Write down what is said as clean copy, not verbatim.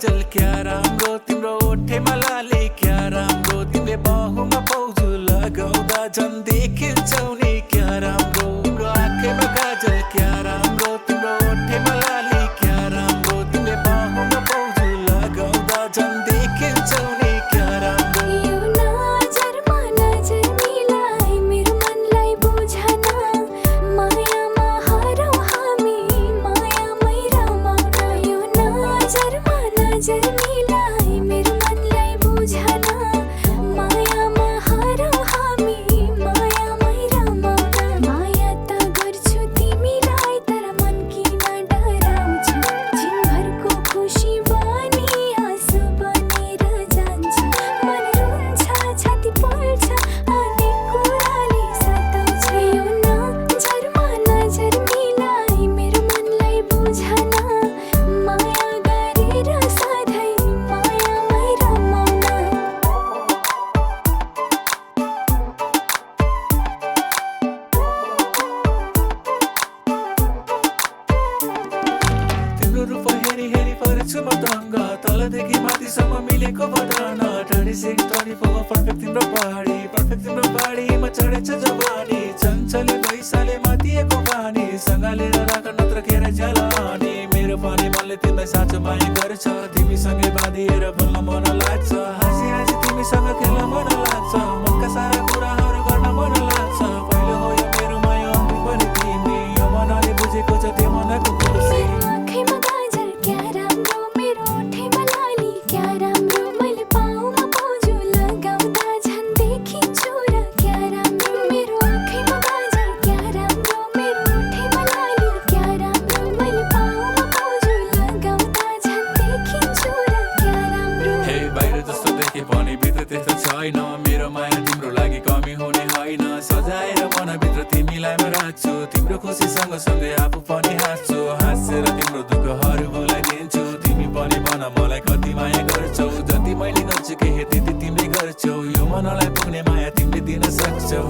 काजल क्या राम्रो तिम्रो ओठेमा लाली क्या राम्रो तिमीले बाहुमा पाउजु लगाउँदा झन् देखिन्छौ नि क्या राम्रो तिम्रो आँखेमा काजल क्या राम्रो तिम्रो ओठेमा लाली क्या राम्रो तिमीले बाहुमा पाउजु लगाउँदा झन् देखिन्छौ नि क्या राम्रो यो नजरमा नजर मिलाई मेरो मनलाई बुझन मायामा हरौँ हामी मायामै रमाउन यो नजरमा नजर मिलाई मेरो मनलाई बुझन मायामा हरौँ हामी मायामै रमाउन माया त गर्छु तिमीलाई तर मन किन डराउँछ जिनभरको खुसी बनी आँसु बनेर जान्छ मन रुन्छ छाती पोल्छ अनेक कुराले सताउँछ यो नजरमा नजर मिलाई मेरो मनलाई बुझन माया गरेर सधैँ मायामै रमाउन तिम्रो रूप हेरी हेरी परेछु म दङ्ग तलदेखि माथिसम्म मिलेको बदन 26, 24 पर्फेक्ट तिम्रो बाढीमा चढेछ जवानी चञ्चले पैसाले मातिएको पानी सँगालेर राख नत्र खेर जलानी मेरो पनि मनले तिमीलाई साँचो माया गर्छ तिमीसँगै बाँधिएर बोल्न मन लाग्छ हाँसी हाँसी तिमीसँग खेल्न मन लाग्छ मनका सारा कुराहरू गर्न मन लाग्छ पहिलो हो यो मेरो माया अघि पनि तिमी यो मनले बुझेको छ त्यो मनको खुसी आँखेमा काजल क्या राम्रो मेरो ओठेमा लाली क्या राम्रो मैले पाउमा पाउजु लगाउँदा झन् देखिन्छु र क्या राम्रो मेरो आँखेमा काजल क्या राम्रो मेरो ओठेमा लाली क्या राम्रो मैले पाउमा पाउजु लगाउँदा झन् देखिन्छु र क्या राम्रो हे बाहिर जस्तो देखे पनि भित्र त्यस्तो छैन मेरो माया तिम्रो लागि कमी हुने होइन सजाएर मनभित्र तिमीलाई म राख्छु तिम्रो खुसी सँगसँगै आफू पनि हाँस्छु हाँसेर तिम्रो दुःखहरू भुलाइदिन्छु तिमी पनि भन मलाई कति माया गर्छौ जति मैले गर्छु के हे त्यति तिमीले गर्छौ यो मनलाई पुग्ने माया तिमीले दिन सक्छौ